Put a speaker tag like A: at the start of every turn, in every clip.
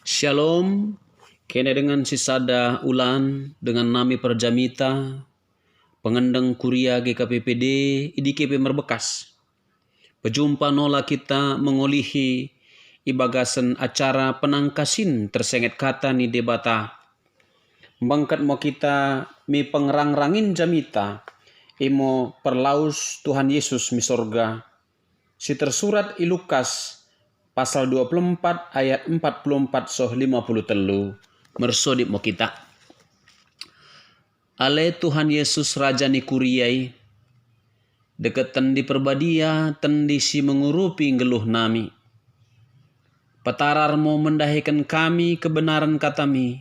A: Shalom, kene dengan sisada ulan dengan nami perjamita, pengendeng kuria GKPPD, IDKP Merbekas. Pejumpa nola kita mengolihi ibagasan acara penangkasin tersenget kata ni debata. Bangkat mo kita mi pengerang-rangin jamita, imo perlaus Tuhan Yesus mi sorga. Si tersurat i Lukas pasal 24 ayat 44 soh 53 mersodip mo kita. Ale Tuhan Yesus Raja ni kuriai, deketan di perbadia tendi si mengurupi ngeluh nami. Petarar mo mendahikan kami kebenaran katami.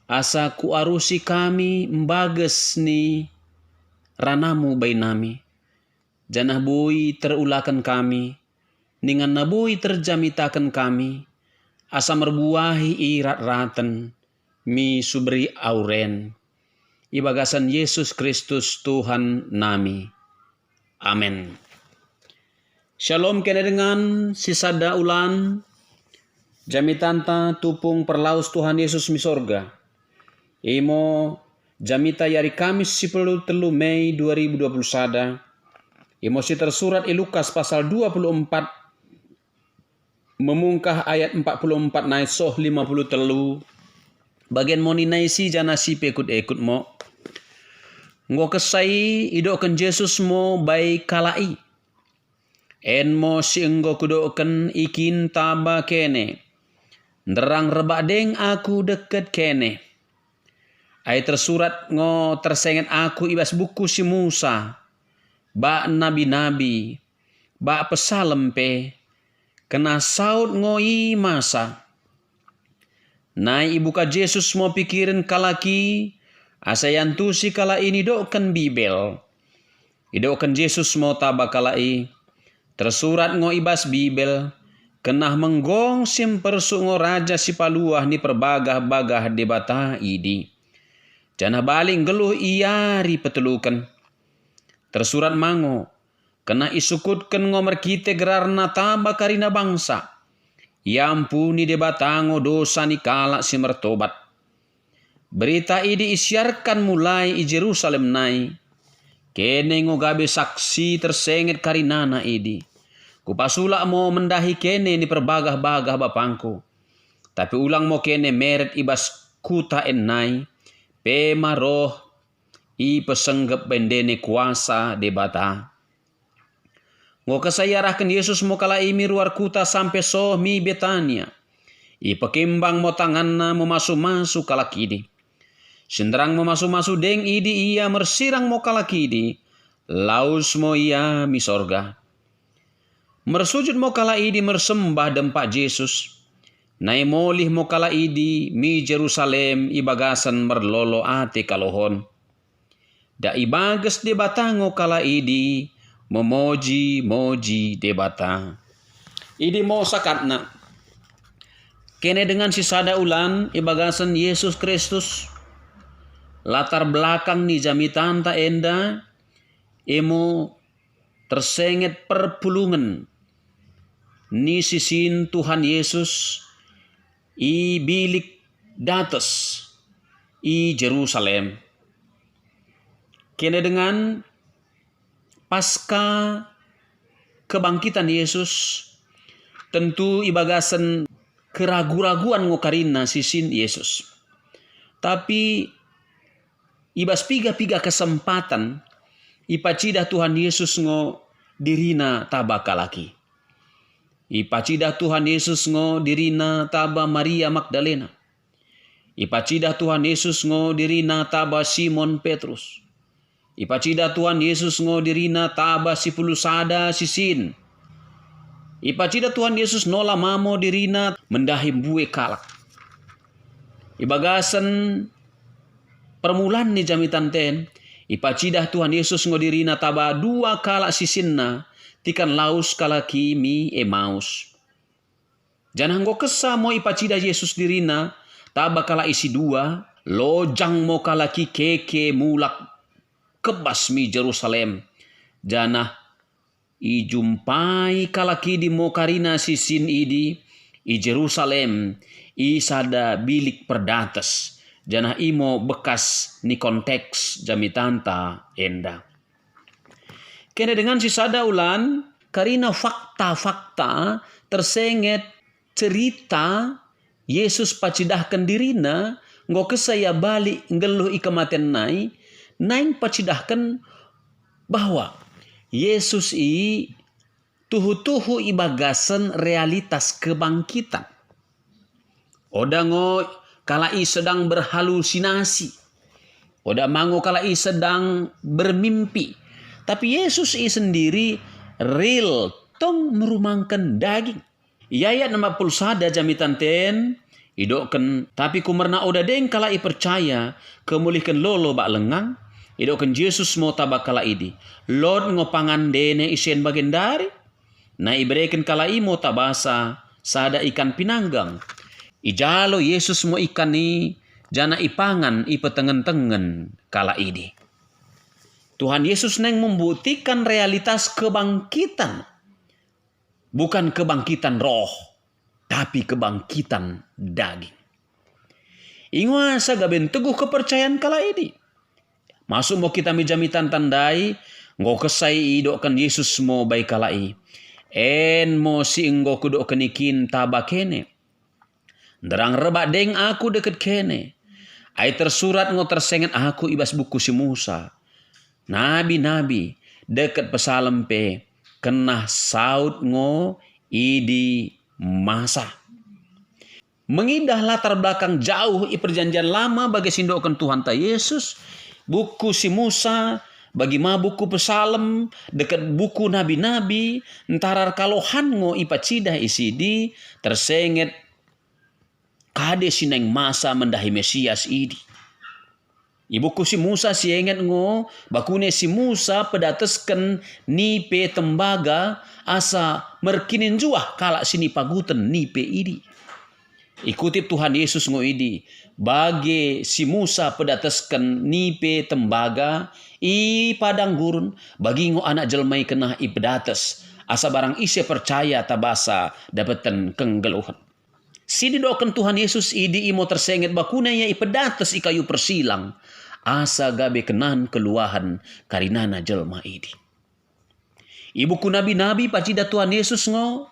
A: Asa ku arusi kami mbages ni ranamu bay nami. Janah bui terulakan kami. Ningan nabui terjamitakan kami, asa merbuahi irat-raten, mi subri auren. Ibagasan Yesus Kristus Tuhan nami. Amin. Shalom kena dengan sisada ulan, jamitanta tupung perlaus Tuhan Yesus mi sorga. Imo jamita yari Kamis 10 Mei 2021. Imo si tersurat i Lukas pasal 24 memungkah ayat 44 naik soh 53. Bagian moni naisi jana si pekut ekut mo. Ngo kesai idokan Yesus mo bay kalai. En mo si enggo kudokan ikin taba kene. Nderang rebadeng aku deket kene. Ay tersurat ngo tersenget aku ibas buku si Musa. Ba nabi-nabi. Ba pesalem pe. Kena saut ngoi masa. Nai ibu ka Yesus mau pikirin kalaki. Asa yantu si kala ini dokan Bibel. Idokan Yesus mau taba kalai. Tersurat ngo ibas Bibel. Kenah menggong sim persu ngo raja si paluah ni perbagah-bagah debata idi. Janah baling geluh iari petelukan. Tersurat mango. Kena isukutkan ngomer kite gerarna taba karina bangsa. Yampuni debatango dosa ni kalak si mertobat. Berita ini isiarkan mulai i Jerusalem nai. Kene ngogabe saksi tersenget karinana idi. Kupasula mo mendahi kene ni perbagah-bagah bapangku. Tapi ulang mo kene meret ibas kuta enai. Pema roh i pesenggep bendene kuasa debata. Ngo kesayarahkan Yesus mo kala imi luar kuta sampai soh mi Betania. I pekimbang mo tanganna mo masu-masu kala kidi. Senderang mo masu-masu deng idi ia mersirang mo kala kidi. Laus mo ia mi sorga. Mersujud mo kala idi mersembah dempak Yesus. Nai molih mo kala idi mi Jerusalem ibagasan merlolo ate kalohon. Da ibagas debatango kala idi. Memoji-moji debata. Idi mo sakatna. Kene dengan sisada ulan ibagasan Yesus Kristus. Latar belakang ni jamitanta enda. Emo tersenget perpulungan. Ni sisin Tuhan Yesus. I bilik dates. I Jerusalem. Kene dengan pasca kebangkitan Yesus, tentu ibagasan keragu-raguan ngokarina sisin Yesus. Tapi ibas piga-piga kesempatan ipacida Tuhan Yesus ngo dirina taba kalaki. Ipacida Tuhan Yesus ngo dirina taba Maria Magdalena. Ipacida Tuhan Yesus ngo dirina taba Simon Petrus. Ipacida Tuhan Yesus ngo dirina taba si pulusada sisin. Ipacida Tuhan Yesus nola mamo dirina mendahim bue kalak. Ibagasan permulaan ni jamitan ten. Ipacida Tuhan Yesus ngo dirina taba dua kalak sisinna. Tikan laus kalaki mi Emaus. Jangan ngo kesa mo ipacida Yesus dirina. Taba kala isi dua. Lojang mo kalaki keke mulak. Kebas mi Jerusalem. Janah ijumpai kalaki di mokarina sisin idi. i Jerusalem i sada bilik perdates jana imo bekas ni konteks jamitanta enda. Kene dengan si sada ulan karena fakta-fakta tersenget cerita Yesus pacidahkan dirina ngo kesaya balik ngeluh ikamaten naing pacidahkan bahwa Yesus tuhu-tuhu ibagasan realitas kebangkitan. Oda ngo kalai sedang berhalusinasi. Oda mango kalai sedang bermimpi. Tapi Yesus sendiri real tong merumangkan daging. Ayat 61 jamitan ten idokkan tapi kumerna oda deng kalai percaya kemulihkan lolo bak lengang. Idokkan Yesus mau tabak kala idi. Lord ngopangan dene isen bagendari. Na ibreken kala imo tabasa sada ikan pinanggang. Ijalo Yesus mo ikan ni jana ipangan ipetengen-tengen kala idi. Tuhan Yesus neng membuktikan realitas kebangkitan. Bukan kebangkitan roh, tapi kebangkitan daging. Inguasa gaben teguh kepercayaan kala idi. Masuk mo kita mijamitan tandai, ngo kesai idokkan Yesus mo baik kalai. En mo si enggo kudok kenikin tabakene. Derang rebak deng aku deket kene. Ai tersurat ngo tersenget aku ibas buku si Musa. Nabi-nabi deket pesalem pe kena saut ngo idi masa. Mengidah latar belakang jauh i perjanjian lama bagi sindokan Tuhan ta Yesus. Buku si Musa, bagi ma buku pesalem, dekat buku nabi-nabi, entarar kalohan ngo ipacida isidi, tersenget kade sineng masa mendahi Mesias idi. Ibuku si Musa sienget ngo, bakune si Musa pedatesken nipe tembaga asa merkinin juah kalak sini paguten nipe idi. Ikutip Tuhan Yesus ngo idi. Bagi si Musa pedatesken nipe tembaga i padang gurun. Bagi ngo anak jelmai kena i pedates. Asa barang ise percaya tabasa dapetan kenggeluhan. Sini doakan Tuhan Yesus idi imo tersenget bakunanya i pedates i kayu persilang. Asa gabe kenan keluahan karinana jelma idi. Ibuku nabi-nabi pacida Tuhan Yesus ngo.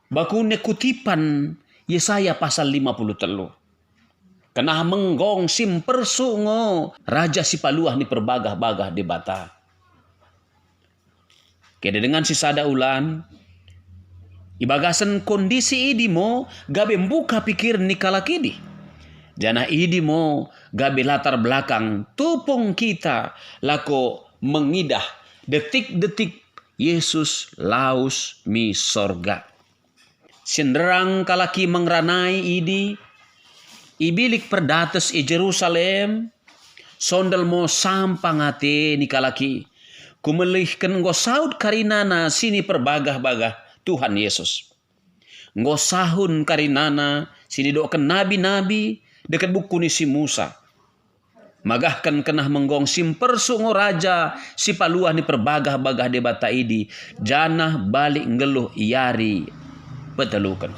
A: Bakune kutipan Yesaya pasal 53. Kena menggong simpersu ngo. Raja si paluah ni perbagah-bagah di bata. Kede dengan si sada ulan. Ibagasan kondisi idi mo. Gabe mbuka pikir ni kalakidi. Jana idi mo gabe latar belakang tupung kita lako mengidah detik-detik Yesus laus mi sorga. Senderang kalaki mengranai idi ibilik perdates i Jerusalem sondel mo sampangate ni kalaki kumelihken ngo saud karinana sini perbagah-bagah Tuhan Yesus. Ngo sahun karinana sini doakan nabi-nabi dekat buku ni si Musa. Magahkan kenah menggong simpersu ngo raja si paluah ni perbagah-bagah debata idi. Janah balik ngeluh iari petelukan.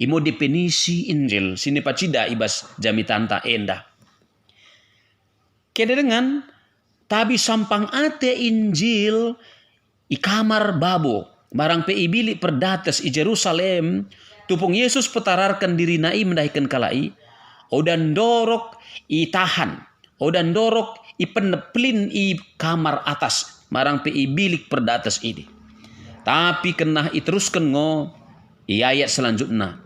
A: Imo definisi Injil sini pacida ibas jamitanta enda. Kede dengan tabi sampang ate Injil i kamar babo. Barang pe ibili perdates i Jerusalem. Tupung Yesus petararkan diri nai mendahikan kalai. Odan dorok i tahan. Odan dorok i peneplin i kamar atas. Marang pe i bilik perdates ini. Tapi kena iteruskan ngo. I ayat selanjutnya.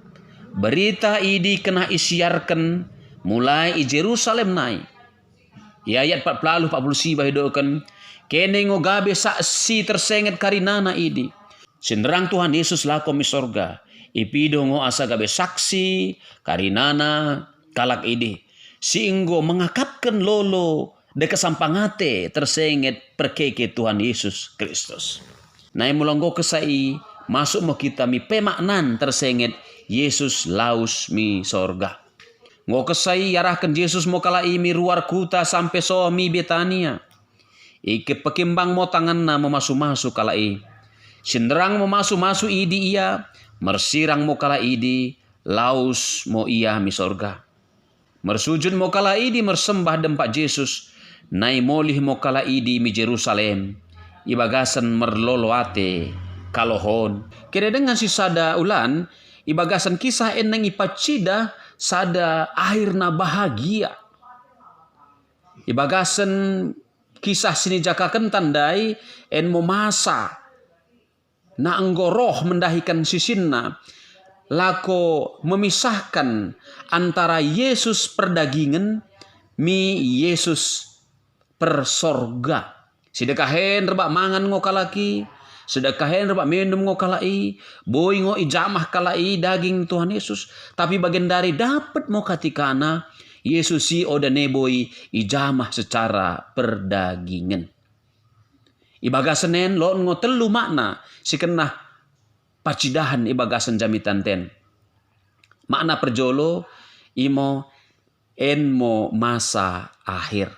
A: Berita ini kena isiarkan. Mulai i Jerusalem nai. I ayat 40-40 bahidokan. Kene ngo gabe saksi tersenget karinana ini. Senderang Tuhan Yesus lakom i sorga. Ipido ngo asa gabe saksi karinana kalak ini. Siinggo mengakapkan lolo de kesampangate tersenget perkeke Tuhan Yesus Kristus. Nai mulanggo kesai masuk mo kita mi pemaknan tersenget Yesus laus mi sorga. Ngo kesai yarahkan Yesus mo kalai mi ruar kuta sampai so mi Betania. Ike pekimbang mo tangan na mo masu-masu kalai. Senderang mo masu-masu idi iya. Mersirang mo kala idi laus mo ia mi sorga. Mersujud mo kala idi mersembah dempak Yesus, nai molih mo kala idi mi Jerusalem, ibagasan merloloate kalohon. Kira dengan si sada ulan, ibagasan kisah enang ipacida sada akhirna bahagia. Ibagasan kisah sini jakakan tandai en mo masa na anggoroh mendahikan sisinna, lako memisahkan antara Yesus perdagingan mi Yesus persorga. Sidekahen rebak mangan ngokalaki, sedekahen rebak minum ngokalai, boy ngo ijamah kalai daging Tuhan Yesus. Tapi bagian dari dapat mo katikana Yesus si odane boy ijamah secara perdagingan. Ibagasanen lo ngo telu makna si kenah pacidahan ibagasan jamitan ten. Makna perjolo imo enmo masa akhir.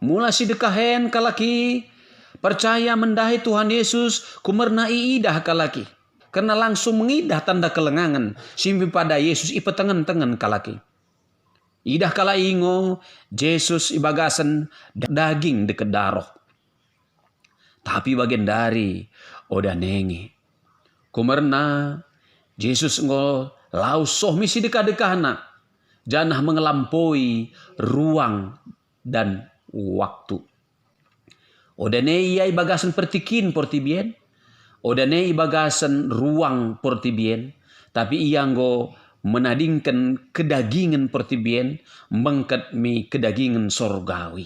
A: Mula si dekahen kalaki percaya mendahi Tuhan Yesus kumerna iidah kalaki. Karena langsung mengidah tanda kelengangan simpi pada Yesus ipetengen-tengen kalaki. Idah kala ingo Yesus ibagasan daging deket daroh. Tapi bagian dari oda nengi. Kumerna Yesus ngo lausoh misi dekah-dekahna. Janah mengelampaui ruang dan waktu. Odane ia ibagasan pertikin portibien. Odane ibagasan ruang portibien. Tapi ia ngo menadingkan kedagingan portibien. Mengket mi kedagingan sorgawi.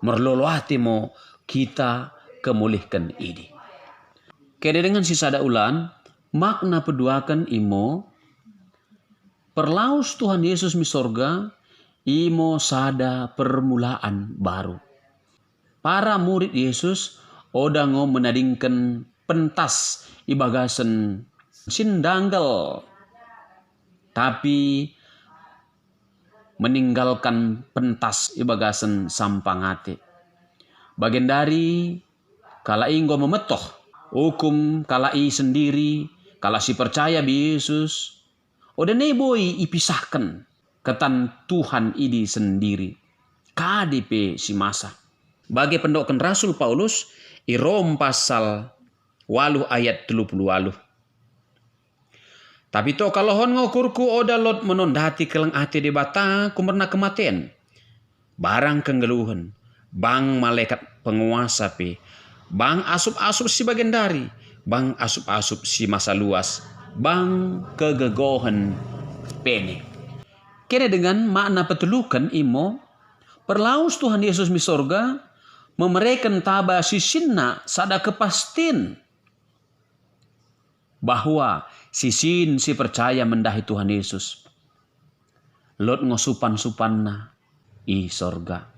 A: Merloloati mo kita kemulihkan ini. Kede dengan si sada ulan, makna peduakan imo, perlaus Tuhan Yesus mi sorga, imo sada permulaan baru. Para murid Yesus, odango menadingkan pentas ibagasan sindanggal. Tapi meninggalkan pentas ibagasan sampangate. Bagian dari kalai ngo memetoh hukum kalai sendiri, kala si percaya bi Yesus, odane boy ipisahkan ketan Tuhan idi sendiri. KDP si masa. Bagi pendokan Rasul Paulus, i Rom pasal 8 ayat 38. Tapi to kalohon ngokurku oda lot menondati keleng ati debata kumerna kematian. Barang kenggeluhan, bang malaikat penguasa pe, bang asup-asup si bagian dari, bang asup-asup si masa luas, bang kegegohan pene. Kira dengan makna petelukan imo, perlaus Tuhan Yesus mi sorga, memereken taba sisinna sada kepastin. Bahwa sisin si percaya mendahi Tuhan Yesus. Lot ngosupan-supanna i sorga.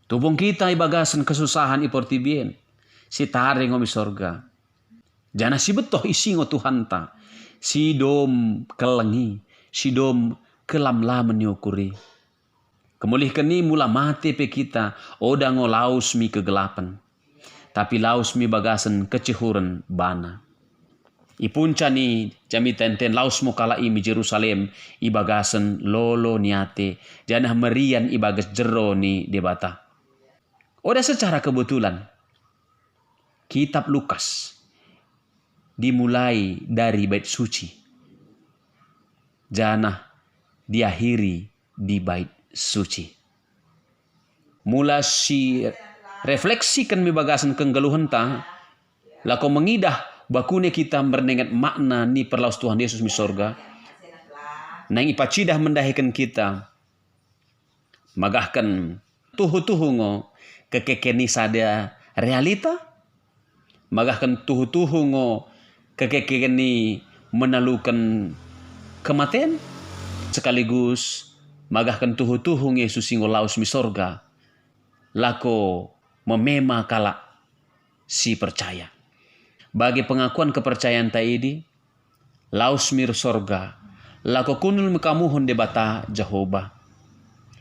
A: Tubong kita ibagasan kesusahan iportibien. Si tare ngomi sorga. Jana si betoh isingo Tuhan ta. Si dom kelengi. Si dom kelam-laman nyukuri. Kemulihkan ni mula mati pe kita. Oda ngo laus mi kegelapan. Tapi laus mi bagasan kecihuran bana. Ipunca ni jami tenten laus mo kalai mi Jerusalem ibagasan lolo niate. Janah merian ibagas jero ni debata. Oda secara kebetulan kitab Lukas dimulai dari bait suci. Janah diakhiri di bait suci. Mula si refleksikan mi bagasan kenggeluhan ta, lako mengidah bakune kita bernengat makna ni perlaus Tuhan Yesus mi sorga. Nang ipacidah mendahikan kita. Magahkan tuhu-tuhu ngo kekekeni sada realita. Magahkan tuhu-tuhu ngo kekekeni menalukan kematian. Sekaligus magahkan tuhu-tuhu Yesus singo laus mi sorga. Lako memema kala si percaya. Bagi pengakuan kepercayaan taidi, laus mir sorga, lako kunul mekamuhon debata Jehovah.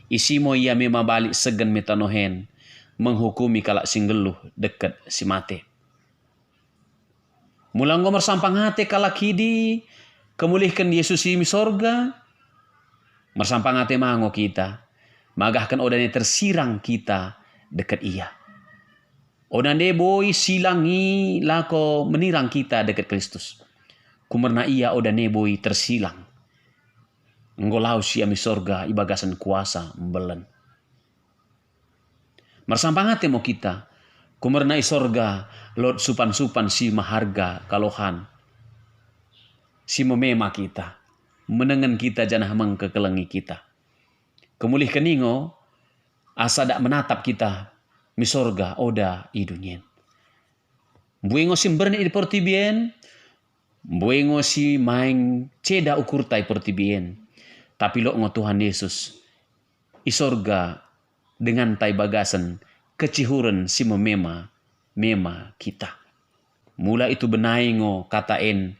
A: Isimo ia mema balik segen metanohen, menghukumi kala singgeluh dekat si mate. Mulang ngomor sampang hati kalakidi, kemulihkan Yesus mi sorga, mersampang hati mango kita, magahkan odane tersirang kita dekat ia. Odane boy silangi lako menirang kita dekat Kristus. Kumerna ia odane boy tersilang. Ngolau si mi sorga ibagasan kuasa mbelen. Mersampang hati mo kita, kumerna i sorga lot supan-supan si maharga kalohan. Si memema kita, menengen kita janah mengkekelengi kita. Kemulih keningo, asa dak menatap kita, mi sorga oda i dunien. Buengo si berni i portibien, buengo si maeng ceda ukur tai portibien. Tapi lo ngo Tuhan Yesus, i sorga dengan tai bagasan kecihuren si memema kita. Mula itu benaingo katain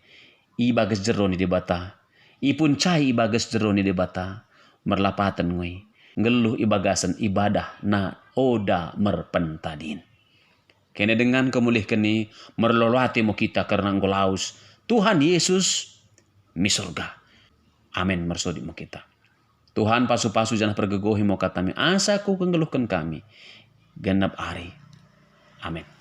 A: i bagas jero ni debata. I pun cai i bagas jero ni debata. Merlapatan ngoy. Ngeluh i bagasan ibadah na oda merpentadin. Kene dengan kemulih keni merlolati mo kita karena ngolaus Tuhan Yesus mi surga. Amin mersodi mo kita. Tuhan pasu-pasu jangan pergegohi mo katami. Asa ku kengeluhkan kami. Genap hari. Amin.